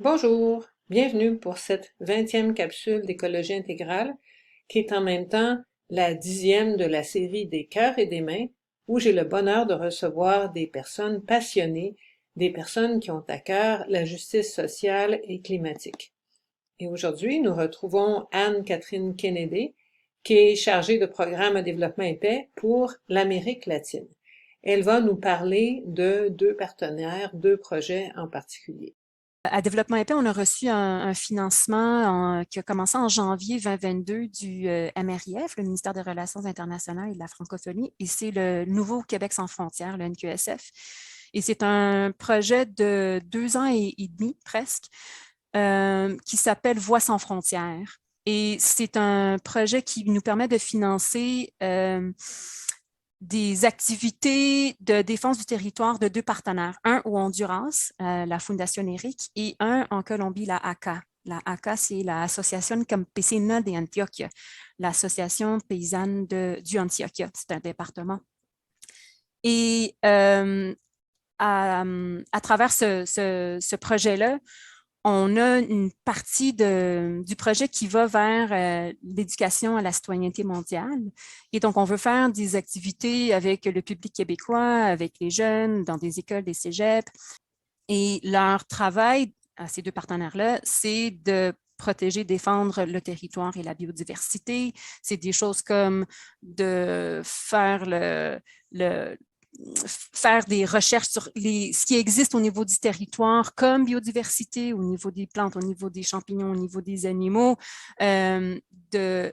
Bonjour, bienvenue pour cette 20e capsule d'écologie intégrale, qui est en même temps la 10e de la série des cœurs et des mains, où j'ai le bonheur de recevoir des personnes passionnées, des personnes qui ont à cœur la justice sociale et climatique. Et aujourd'hui, nous retrouvons Anne-Catherine Kennedy, qui est chargée de programme à développement et paix pour l'Amérique latine. Elle va nous parler de deux partenaires, deux projets en particulier. À Développement épais, on a reçu un financement qui a commencé en janvier 2022 du MRIF, le ministère des Relations internationales et de la francophonie, et c'est le Nouveau Québec sans frontières, le NQSF. Et c'est un projet de 2 ans et demi presque qui s'appelle Voix sans frontières. Et c'est un projet qui nous permet de financer des activités de défense du territoire de deux partenaires, un au Honduras, la Fundación ERIC, et un en Colombie, la ACA. La ACA, c'est l'Associación Campesina de Antioquia, l'association paysanne du Antioquia. C'est un département. Et à travers ce projet-là, on a une partie du projet qui va vers l'éducation à la citoyenneté mondiale. Et donc, on veut faire des activités avec le public québécois, avec les jeunes, dans des écoles, des cégeps. Et leur travail, à ces deux partenaires-là, c'est de protéger, défendre le territoire et la biodiversité. C'est des choses comme de faire faire des recherches sur ce qui existe au niveau du territoire comme biodiversité, au niveau des plantes, au niveau des champignons, au niveau des animaux, de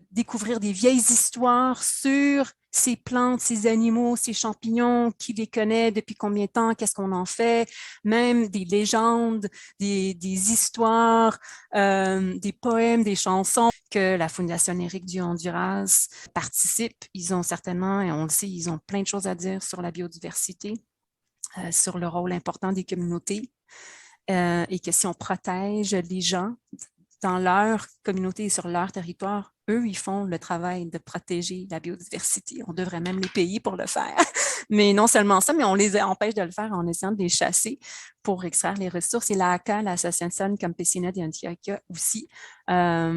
découvrir des vieilles histoires sur ces plantes, ces animaux, ces champignons, qui les connaît, depuis combien de temps, qu'est-ce qu'on en fait, même des légendes, des histoires, des poèmes, des chansons que la Fondation ERIC du Honduras participe. Ils ont certainement, et on le sait, ils ont plein de choses à dire sur la biodiversité, sur le rôle important des communautés, et que si on protège les gens dans leur communauté et sur leur territoire, eux, ils font le travail de protéger la biodiversité. On devrait même les payer pour le faire. Mais non seulement ça, mais on les empêche de le faire en essayant de les chasser pour extraire les ressources. Et l'ACA, l'Associación Campesina de Antioquia aussi, a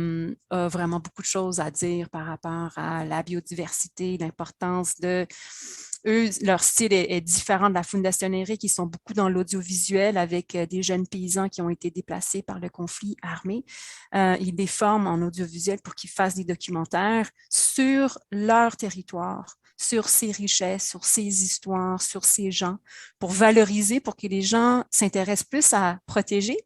vraiment beaucoup de choses à dire par rapport à la biodiversité, l'importance de... Eux, leur style est différent de la Fondation ERIC, qui sont beaucoup dans l'audiovisuel avec des jeunes paysans qui ont été déplacés par le conflit armé. Ils les forment en audiovisuel pour qu'ils fassent des documentaires sur leur territoire, sur ces richesses, sur ces histoires, sur ces gens, pour valoriser, pour que les gens s'intéressent plus à protéger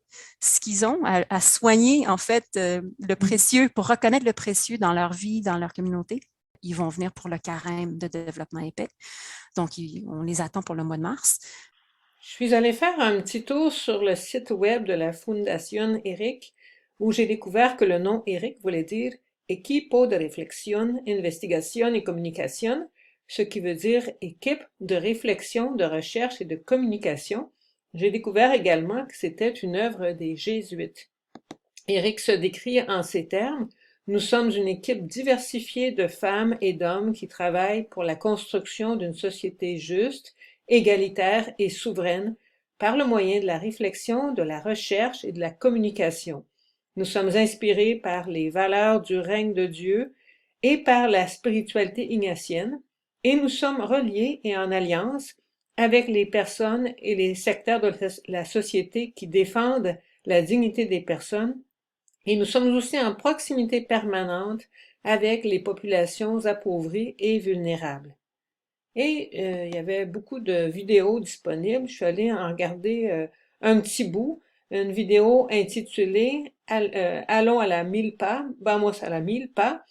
ce qu'ils ont, à soigner en fait le précieux, pour reconnaître le précieux dans leur vie, dans leur communauté. Ils vont venir pour le carême de développement épais. Donc, on les attend pour le mois de mars. Je suis allée faire un petit tour sur le site web de la Fundación ERIC, où j'ai découvert que le nom ERIC voulait dire Equipo de Reflexión, Investigación y Comunicación, ce qui veut dire équipe de réflexion, de recherche et de communication. J'ai découvert également que c'était une œuvre des Jésuites. ERIC se décrit en ces termes: nous sommes une équipe diversifiée de femmes et d'hommes qui travaillent pour la construction d'une société juste, égalitaire et souveraine par le moyen de la réflexion, de la recherche et de la communication. Nous sommes inspirés par les valeurs du règne de Dieu et par la spiritualité ignatienne, et nous sommes reliés et en alliance avec les personnes et les secteurs de la société qui défendent la dignité des personnes, et nous sommes aussi en proximité permanente avec les populations appauvries et vulnérables. Et il y avait beaucoup de vidéos disponibles. Je suis allée en regarder un petit bout, une vidéo intitulée Allons à la milpa, vamos a la milpa,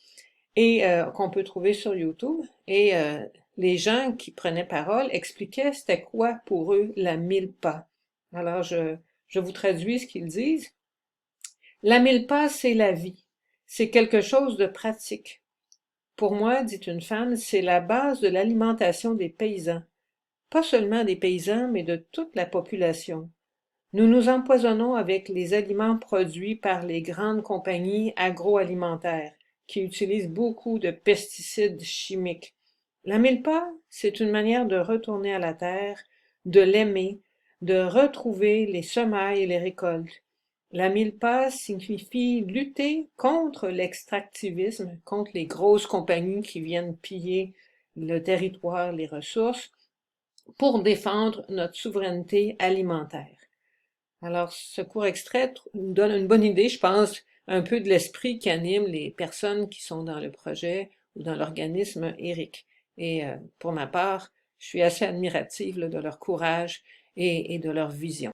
et qu'on peut trouver sur YouTube. Et les gens qui prenaient parole expliquaient c'était quoi pour eux la milpa. Alors je vous traduis ce qu'ils disent. La milpa, c'est la vie. C'est quelque chose de pratique. Pour moi, dit une femme, c'est la base de l'alimentation des paysans. Pas seulement des paysans, mais de toute la population. Nous nous empoisonnons avec les aliments produits par les grandes compagnies agroalimentaires, qui utilisent beaucoup de pesticides chimiques. La milpa, c'est une manière de retourner à la terre, de l'aimer, de retrouver les semailles et les récoltes. La milpa signifie lutter contre l'extractivisme, contre les grosses compagnies qui viennent piller le territoire, les ressources, pour défendre notre souveraineté alimentaire. Alors, ce court extrait nous donne une bonne idée, je pense, un peu de l'esprit qui anime les personnes qui sont dans le projet ou dans l'organisme ERIC. Et pour ma part, je suis assez admirative de leur courage et de leur vision.